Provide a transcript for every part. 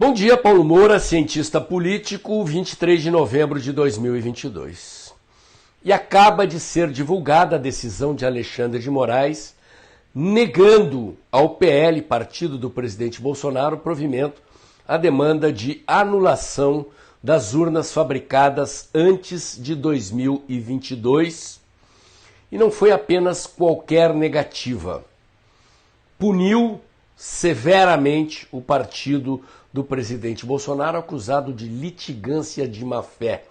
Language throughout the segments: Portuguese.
Bom dia, Paulo Moura, cientista político, 23 de novembro de 2022. E acaba de ser divulgada a decisão de Alexandre de Moraes negando ao PL, partido do presidente Bolsonaro, provimento à demanda de anulação das urnas fabricadas antes de 2022. E não foi apenas qualquer negativa. Puniu severamente o partido do presidente Bolsonaro, acusado de litigância de má-fé,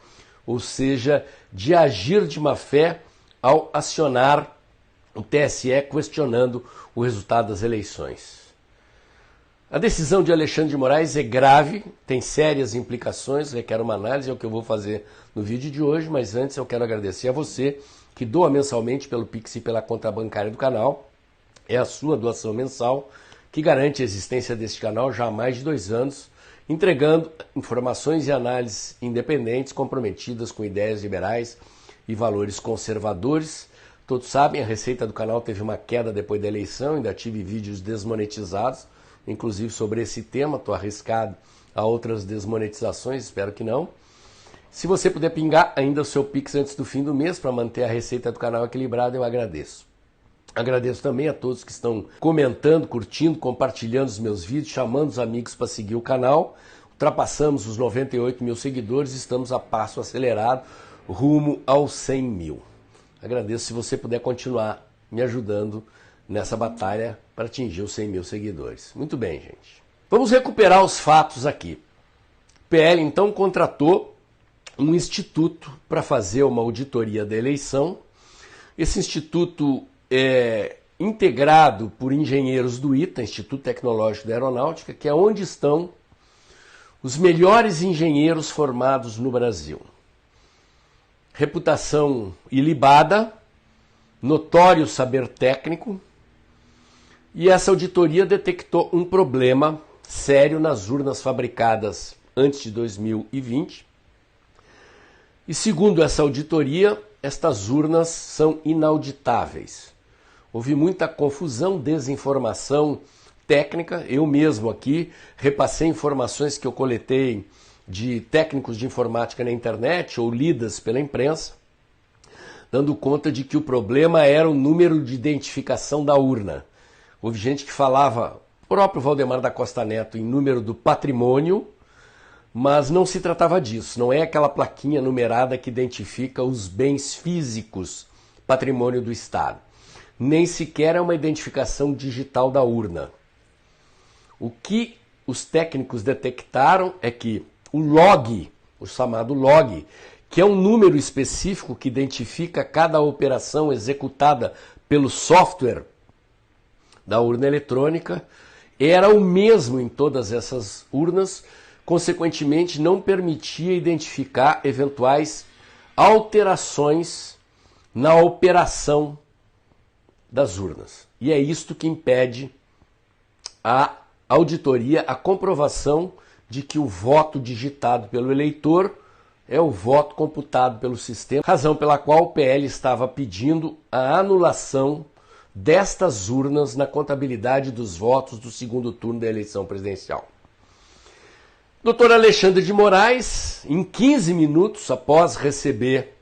ou seja, de agir de má-fé ao acionar o TSE questionando o resultado das eleições. A decisão de Alexandre de Moraes é grave, tem sérias implicações, requer uma análise, é o que eu vou fazer no vídeo de hoje, mas antes eu quero agradecer a você que doa mensalmente pelo Pix e pela conta bancária do canal. É a sua doação mensal que garante a existência deste canal já há mais de 2 anos, entregando informações e análises independentes comprometidas com ideias liberais e valores conservadores. Todos sabem, a receita do canal teve uma queda depois da eleição, ainda tive vídeos desmonetizados, inclusive sobre esse tema, estou arriscado a outras desmonetizações, espero que não. Se você puder pingar ainda o seu Pix antes do fim do mês para manter a receita do canal equilibrada, eu agradeço. Agradeço também a todos que estão comentando, curtindo, compartilhando os meus vídeos, chamando os amigos para seguir o canal. Ultrapassamos os 98 mil seguidores, estamos a passo acelerado, rumo aos 100 mil. Agradeço se você puder continuar me ajudando nessa batalha para atingir os 100 mil seguidores. Muito bem, gente. Vamos recuperar os fatos aqui. O PL, então, contratou um instituto para fazer uma auditoria da eleição. Esse instituto é integrado por engenheiros do ITA, Instituto Tecnológico da Aeronáutica, que é onde estão os melhores engenheiros formados no Brasil. Reputação ilibada, notório saber técnico, e essa auditoria detectou um problema sério nas urnas fabricadas antes de 2020. E segundo essa auditoria, estas urnas são inauditáveis. Houve muita confusão, desinformação técnica. Eu mesmo aqui repassei informações que eu coletei de técnicos de informática na internet ou lidas pela imprensa, dando conta de que o problema era o número de identificação da urna. Houve gente que falava, o próprio Valdemar da Costa Neto, em número do patrimônio, mas não se tratava disso. Não é aquela plaquinha numerada que identifica os bens físicos, patrimônio do Estado. Nem sequer é uma identificação digital da urna. O que os técnicos detectaram é que o log, o chamado log, que é um número específico que identifica cada operação executada pelo software da urna eletrônica, era o mesmo em todas essas urnas, consequentemente não permitia identificar eventuais alterações na operação das urnas. E é isto que impede a auditoria, a comprovação de que o voto digitado pelo eleitor é o voto computado pelo sistema, razão pela qual o PL estava pedindo a anulação destas urnas na contabilidade dos votos do segundo turno da eleição presidencial. Dr. Alexandre de Moraes, em 15 minutos após receber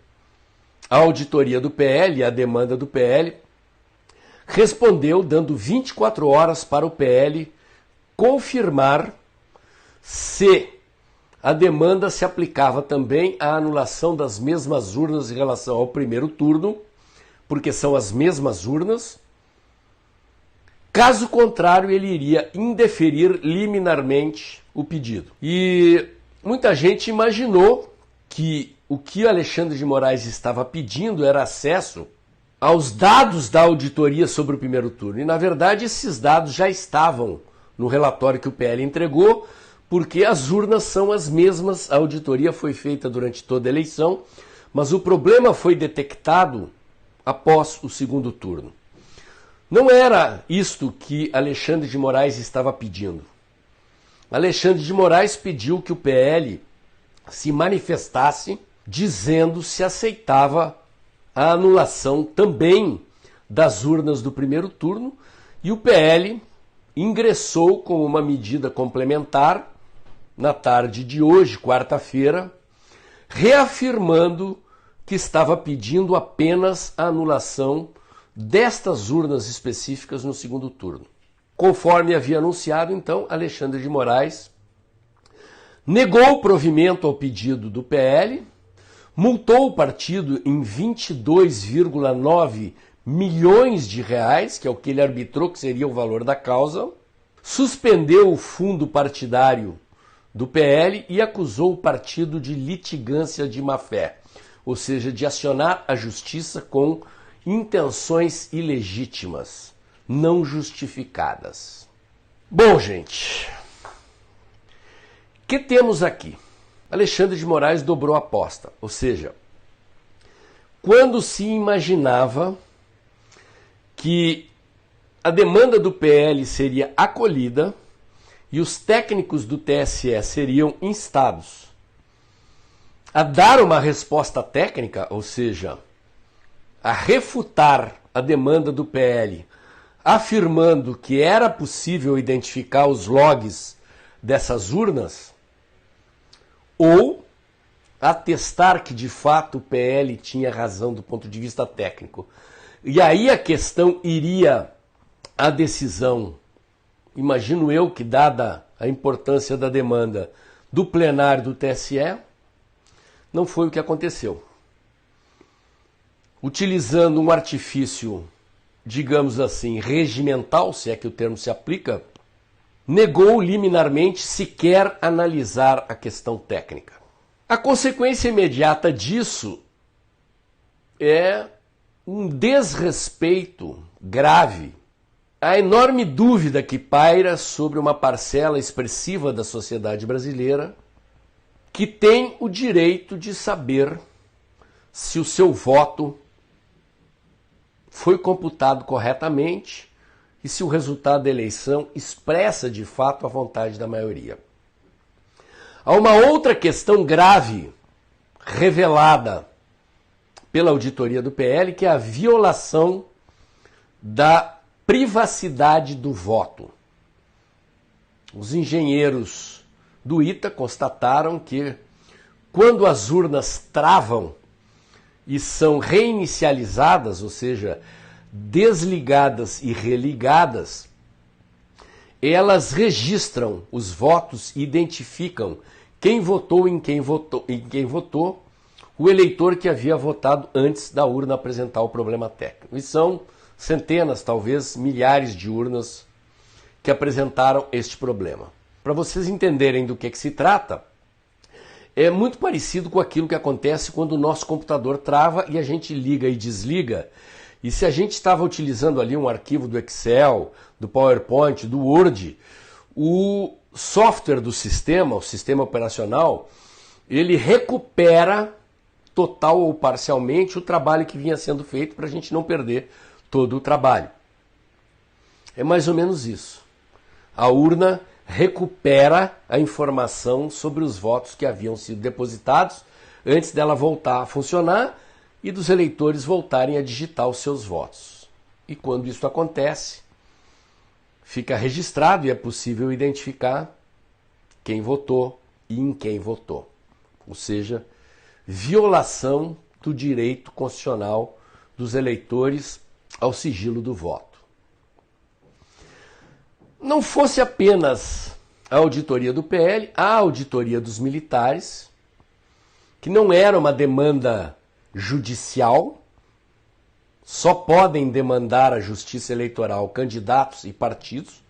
a auditoria do PL, a demanda do PL, respondeu dando 24 horas para o PL confirmar se a demanda se aplicava também à anulação das mesmas urnas em relação ao primeiro turno, porque são as mesmas urnas. Caso contrário, ele iria indeferir liminarmente o pedido. E muita gente imaginou que o que Alexandre de Moraes estava pedindo era acesso aos dados da auditoria sobre o primeiro turno. E, na verdade, esses dados já estavam no relatório que o PL entregou, porque as urnas são as mesmas, a auditoria foi feita durante toda a eleição, mas o problema foi detectado após o segundo turno. Não era isto que Alexandre de Moraes estava pedindo. Alexandre de Moraes pediu que o PL se manifestasse dizendo se aceitava a anulação também das urnas do primeiro turno, e o PL ingressou com uma medida complementar na tarde de hoje, quarta-feira, reafirmando que estava pedindo apenas a anulação destas urnas específicas no segundo turno. Conforme havia anunciado, então, Alexandre de Moraes negou o provimento ao pedido do PL, multou o partido em 22,9 milhões de reais, que é o que ele arbitrou que seria o valor da causa, suspendeu o fundo partidário do PL e acusou o partido de litigância de má-fé, ou seja, de acionar a justiça com intenções ilegítimas, não justificadas. Bom, gente, o que temos aqui? Alexandre de Moraes dobrou a aposta, ou seja, quando se imaginava que a demanda do PL seria acolhida e os técnicos do TSE seriam instados a dar uma resposta técnica, ou seja, a refutar a demanda do PL, afirmando que era possível identificar os logs dessas urnas, ou atestar que de fato o PL tinha razão do ponto de vista técnico. E aí a questão iria à decisão, imagino eu que dada a importância da demanda do plenário do TSE, não foi o que aconteceu. Utilizando um artifício, digamos assim, regimental, se é que o termo se aplica, negou liminarmente sequer analisar a questão técnica. A consequência imediata disso é um desrespeito grave à enorme dúvida que paira sobre uma parcela expressiva da sociedade brasileira que tem o direito de saber se o seu voto foi computado corretamente e se o resultado da eleição expressa de fato a vontade da maioria. Há uma outra questão grave revelada pela auditoria do PL, que é a violação da privacidade do voto. Os engenheiros do ITA constataram que quando as urnas travam e são reinicializadas, ou seja, desligadas e religadas, elas registram os votos e identificam quem votou em quem votou, o eleitor que havia votado antes da urna apresentar o problema técnico. E são centenas, talvez milhares de urnas que apresentaram este problema. Para vocês entenderem do que se trata, é muito parecido com aquilo que acontece quando o nosso computador trava e a gente liga e desliga. E se a gente estava utilizando ali um arquivo do Excel, do PowerPoint, do Word, o software do sistema, o sistema operacional, ele recupera total ou parcialmente o trabalho que vinha sendo feito para a gente não perder todo o trabalho. É mais ou menos isso. A urna recupera a informação sobre os votos que haviam sido depositados antes dela voltar a funcionar e dos eleitores voltarem a digitar os seus votos. E quando isso acontece, fica registrado e é possível identificar quem votou e em quem votou. Ou seja, violação do direito constitucional dos eleitores ao sigilo do voto. Não fosse apenas a auditoria do PL, a auditoria dos militares, que não era uma demanda judicial, só podem demandar a justiça eleitoral candidatos e partidos.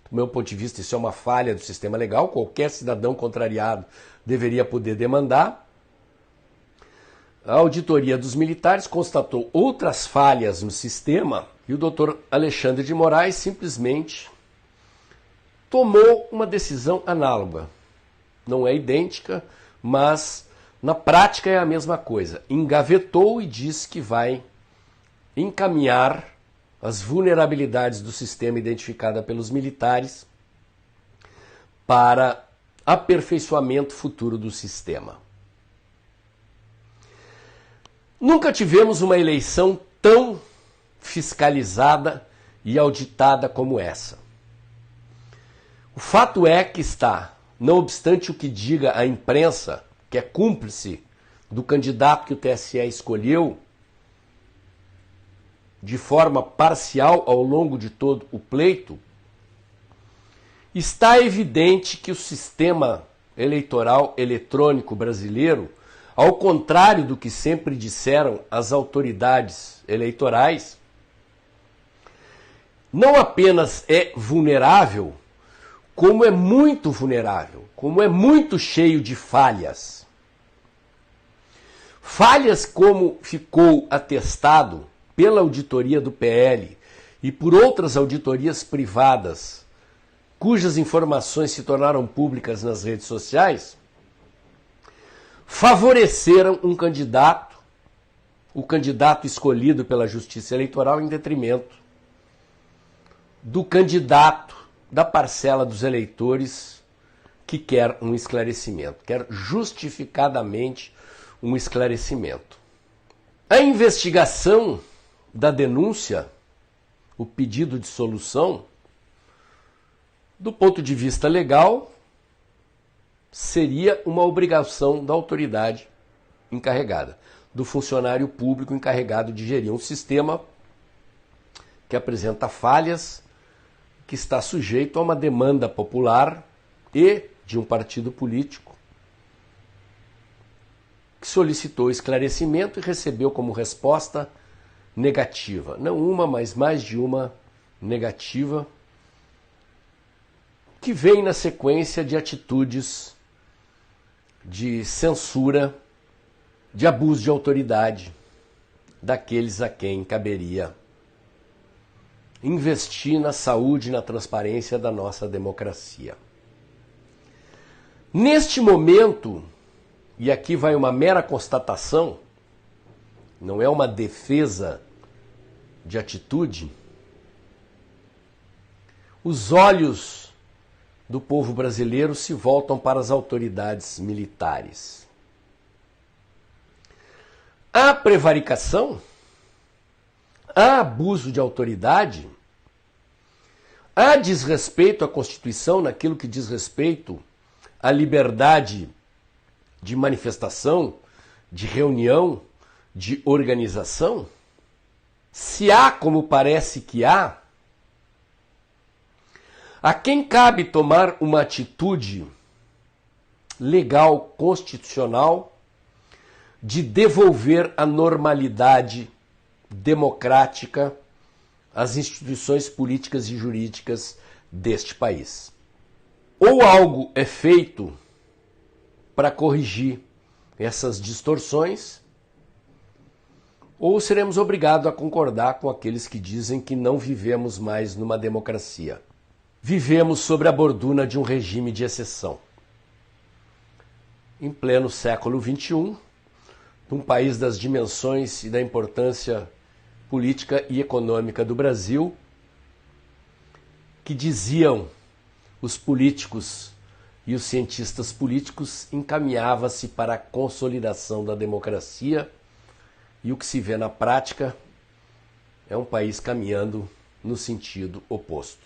Do meu ponto de vista, isso é uma falha do sistema legal, qualquer cidadão contrariado deveria poder demandar. A auditoria dos militares constatou outras falhas no sistema e o doutor Alexandre de Moraes simplesmente tomou uma decisão análoga. Não é idêntica, mas na prática é a mesma coisa. Engavetou e disse que vai encaminhar as vulnerabilidades do sistema identificada pelos militares para aperfeiçoamento futuro do sistema. Nunca tivemos uma eleição tão fiscalizada e auditada como essa. O fato é que está não obstante o que diga a imprensa, que é cúmplice do candidato que o TSE escolheu, de forma parcial ao longo de todo o pleito, está evidente que o sistema eleitoral eletrônico brasileiro, ao contrário do que sempre disseram as autoridades eleitorais, não apenas é vulnerável, como é muito vulnerável, como é muito cheio de falhas. Falhas como ficou atestado pela auditoria do PL e por outras auditorias privadas, cujas informações se tornaram públicas nas redes sociais, favoreceram um candidato, o candidato escolhido pela Justiça Eleitoral, em detrimento do candidato da parcela dos eleitores que quer um esclarecimento, quer justificadamente um esclarecimento. A investigação da denúncia, o pedido de solução, do ponto de vista legal, seria uma obrigação da autoridade encarregada, do funcionário público encarregado de gerir um sistema que apresenta falhas, que está sujeito a uma demanda popular e de um partido político que solicitou esclarecimento e recebeu como resposta negativa. Não uma, mas mais de uma negativa, que vem na sequência de atitudes de censura, de abuso de autoridade daqueles a quem caberia investir na saúde e na transparência da nossa democracia. Neste momento, e aqui vai uma mera constatação, não é uma defesa de atitude, os olhos do povo brasileiro se voltam para as autoridades militares. Há prevaricação, há abuso de autoridade, há desrespeito à Constituição naquilo que diz respeito à liberdade de manifestação, de reunião, de organização? Se há, como parece que há, a quem cabe tomar uma atitude legal, constitucional, de devolver a normalidade democrática às instituições políticas e jurídicas deste país. Ou algo é feito para corrigir essas distorções, ou seremos obrigados a concordar com aqueles que dizem que não vivemos mais numa democracia. Vivemos sobre a borduna de um regime de exceção. Em pleno século XXI, num país das dimensões e da importância política e econômica do Brasil, que diziam os políticos e os cientistas políticos, encaminhava-se para a consolidação da democracia, e o que se vê na prática é um país caminhando no sentido oposto.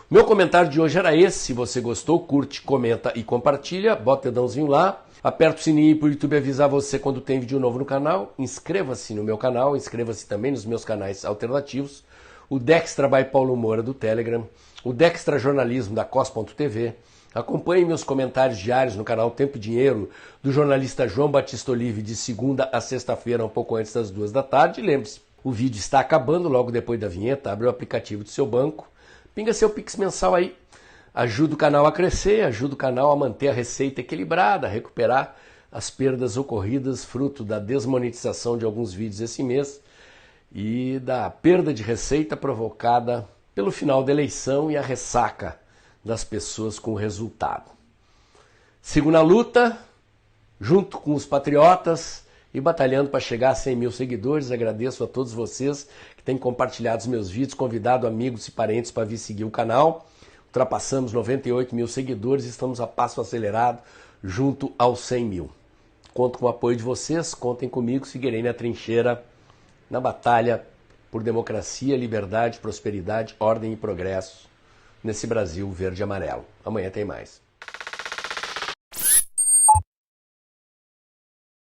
O meu comentário de hoje era esse. Se você gostou, curte, comenta e compartilha, bota o dedãozinho lá, aperta o sininho para o YouTube avisar você quando tem vídeo novo no canal, inscreva-se no meu canal, inscreva-se também nos meus canais alternativos, o Dextra by Paulo Moura do Telegram, o Dextra Jornalismo da COS.tv, acompanhe meus comentários diários no canal Tempo e Dinheiro do jornalista João Batista Olive de segunda a sexta-feira, um pouco antes das 2 da tarde. E lembre-se, o vídeo está acabando, logo depois da vinheta, abre o aplicativo do seu banco, pinga seu Pix mensal aí, ajuda o canal a crescer, ajuda o canal a manter a receita equilibrada, a recuperar as perdas ocorridas fruto da desmonetização de alguns vídeos esse mês e da perda de receita provocada pelo final da eleição e a ressaca das pessoas com o resultado. Sigo na luta, junto com os patriotas e batalhando para chegar a 100 mil seguidores. Agradeço a todos vocês que têm compartilhado os meus vídeos, convidado amigos e parentes para vir seguir o canal. Ultrapassamos 98 mil seguidores e estamos a passo acelerado junto aos 100 mil. Conto com o apoio de vocês, contem comigo, seguirei na trincheira, na batalha por democracia, liberdade, prosperidade, ordem e progresso nesse Brasil verde e amarelo. Amanhã tem mais.